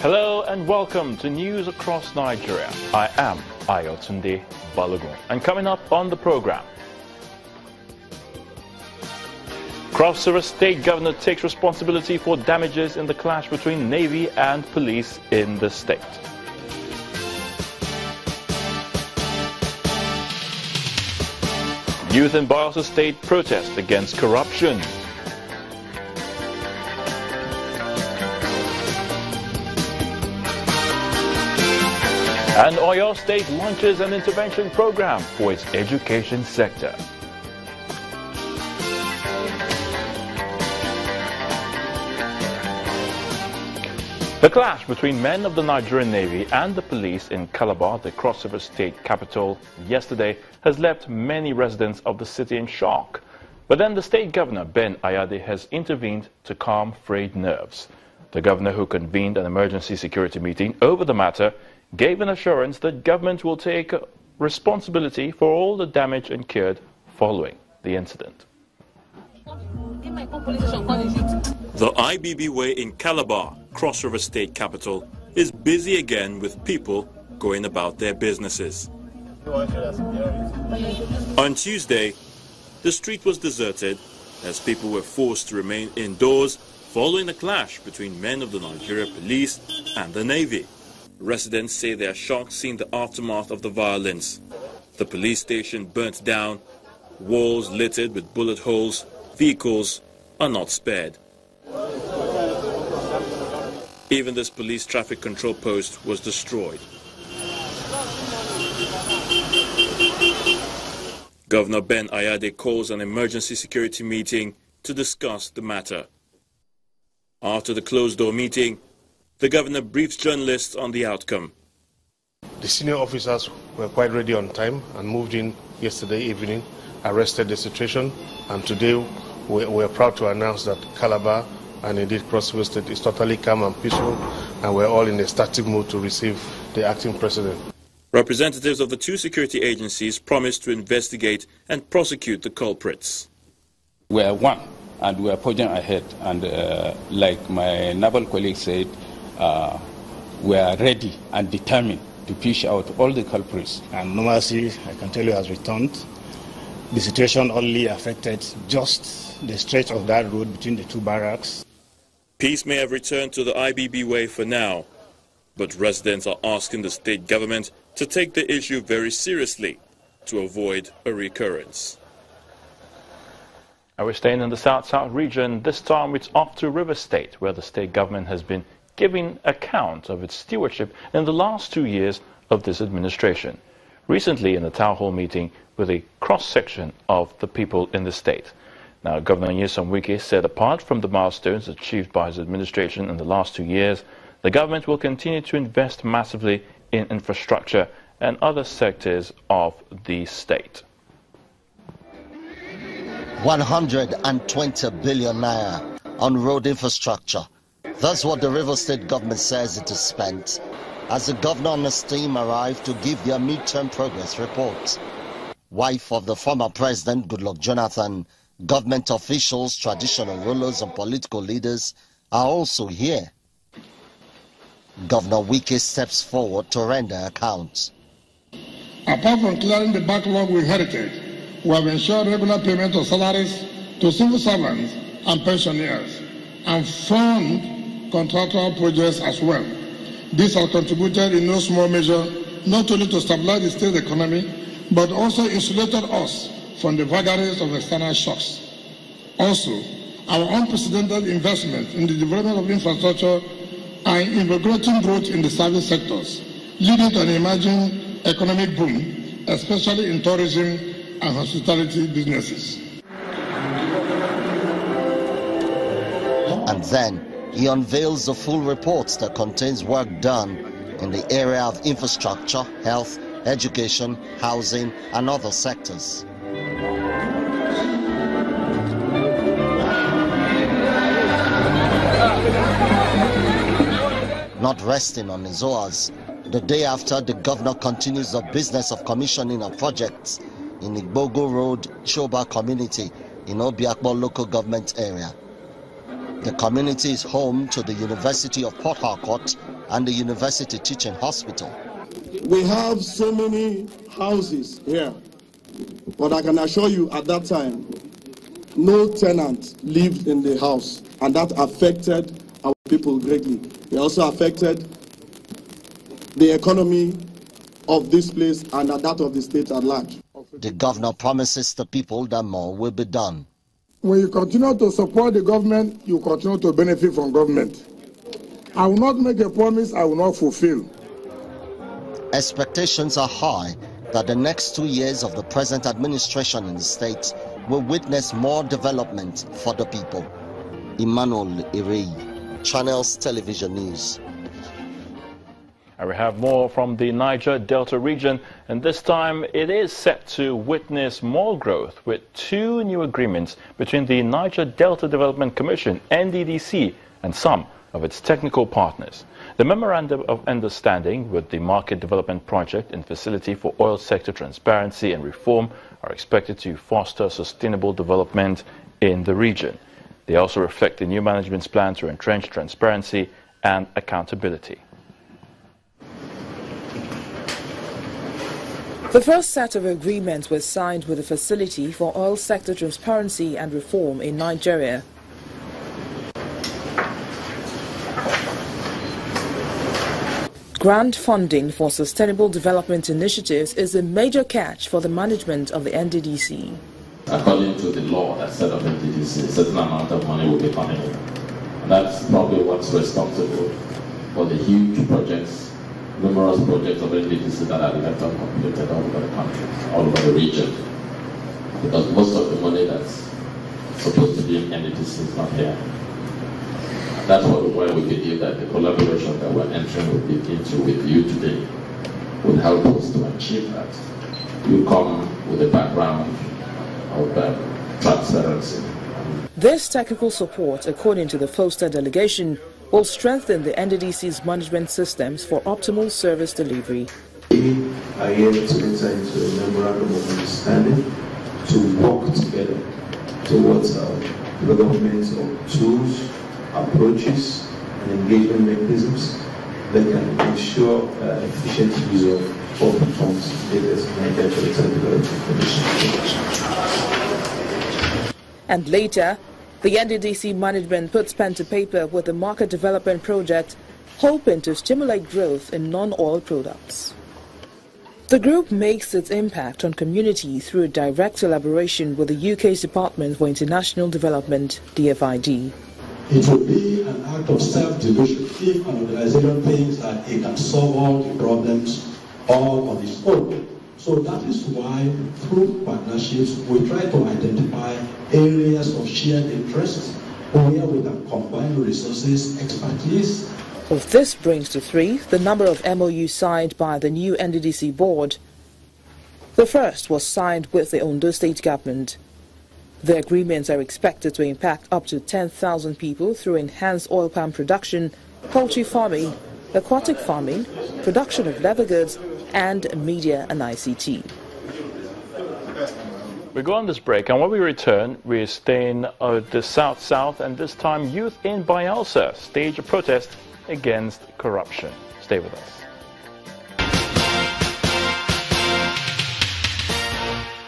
Hello and welcome to News Across Nigeria. I am Ayotunde Balogun, and coming up on the program, Cross River State Governor takes responsibility for damages in the clash between Navy and police in the state. Youth in Bayelsa State protest against corruption. And Oyo State launches an intervention program for its education sector. The clash between men of the Nigerian Navy and the police in Calabar, the Cross River State capital, yesterday has left many residents of the city in shock. But then the state governor, Ben Ayade, has intervened to calm frayed nerves. The governor, who convened an emergency security meeting over the matter, gave an assurance that government will take responsibility for all the damage incurred following the incident. The IBB Way in Calabar, Cross River State capital, is busy again with people going about their businesses. On Tuesday, the street was deserted as people were forced to remain indoors following a clash between men of the Nigeria Police and the Navy. Residents say they are shocked seeing the aftermath of the violence. The police station burnt down, walls littered with bullet holes, vehicles are not spared. Even this police traffic control post was destroyed. Governor Ben Ayade calls an emergency security meeting to discuss the matter. After the closed-door meeting, the governor briefs journalists on the outcome. The senior officers were quite ready on time and moved in yesterday evening, arrested the situation, and today we're proud to announce that Calabar and indeed Cross River State is totally calm and peaceful, and we're all in a static mood to receive the acting president. Representatives of the two security agencies promised to investigate and prosecute the culprits. We are one, and we are pushing ahead, and like my naval colleague said, we are ready and determined to push out all the culprits. And normalcy, I can tell you, has returned. The situation only affected just the stretch of that road between the two barracks. Peace may have returned to the IBB Way for now, but residents are asking the state government to take the issue very seriously to avoid a recurrence. And we're staying in the South-South region. This time it's off to River State, where the state government has been giving account of its stewardship in the last 2 years of this administration. Recently, in a town hall meeting with a cross-section of the people in the state. Now, Governor Nyesom Wike said apart from the milestones achieved by his administration in the last 2 years, the government will continue to invest massively in infrastructure and other sectors of the state. 120 billion naira on road infrastructure. That's what the River State government says it has spent as the governor and his team arrived to give their midterm progress report. Wife of the former president, Goodluck Jonathan, government officials, traditional rulers and political leaders are also here. Governor Wike steps forward to render accounts. Apart from clearing the backlog we inherited, we have ensured regular payment of salaries to civil servants and pensioners and fund contractual projects as well. This has contributed in no small measure not only to stabilize the state economy, but also insulated us from the vagaries of external shocks. Also, our unprecedented investment in the development of infrastructure are invigorating growth in the service sectors, leading to an emerging economic boom, especially in tourism and hospitality businesses. And then he unveils the full report that contains work done in the area of infrastructure, health, education, housing, and other sectors. Not resting on his oars, the day after, the governor continues the business of commissioning of projects in Igbogo Road, Choba community in Obiakpo local government area. The community is home to the University of Port Harcourt and the University Teaching Hospital. We have so many houses here, but I can assure you at that time, no tenant lived in the house, and that affected our people greatly. It also affected the economy of this place and that of the state at large. The governor promises the people that more will be done. When you continue to support the government, you continue to benefit from government. I will not make a promise I will not fulfill. Expectations are high that the next 2 years of the present administration in the state will witness more development for the people. Emmanuel Irei, Channels Television News. And we have more from the Niger Delta region, and this time it is set to witness more growth with 2 new agreements between the Niger Delta Development Commission, NDDC, and some of its technical partners. The Memorandum of Understanding with the Market Development Project and Facility for Oil Sector Transparency and Reform are expected to foster sustainable development in the region. They also reflect the new management's plan to entrench transparency and accountability. The first set of agreements was signed with the Facility for Oil Sector Transparency and Reform in Nigeria. Grant funding for sustainable development initiatives is a major catch for the management of the NDDC. According to the law that set up NDDC, a certain amount of money will be coming in. And that's probably what's responsible for the huge projects, numerous projects of NDDC that are left uncompleted all over the country, all over the region. Because most of the money that's supposed to be in NDDC is not here. That's why we believe that the collaboration that we're entering into with you today would help us to achieve that. You come with a background of transparency. This technical support, according to the Foster delegation, will strengthen the NDDC's management systems for optimal service delivery. We are here to enter into a memorandum of understanding to work together towards development of tools, approaches, and engagement mechanisms that can ensure efficient use of public funds in the Niger Delta Development Commission. And later, the NDDC management puts pen to paper with the market development project, hoping to stimulate growth in non-oil products. The group makes its impact on community through a direct collaboration with the UK's Department for International Development, DFID. It would be an act of self-delusion if an organization thinks that it can solve all the problems all on its own. So that is why, through partnerships, we try to identify areas of shared interest where we can combine resources, expertise. Of this brings to 3 the number of MOUs signed by the new NDDC board. The first was signed with the Ondo State government. The agreements are expected to impact up to 10,000 people through enhanced oil palm production, poultry farming, aquatic farming, production of leather goods, and media and ICT. We go on this break, and when we return, we're staying the South, and this time youth in Bayelsa stage a protest against corruption. Stay with us.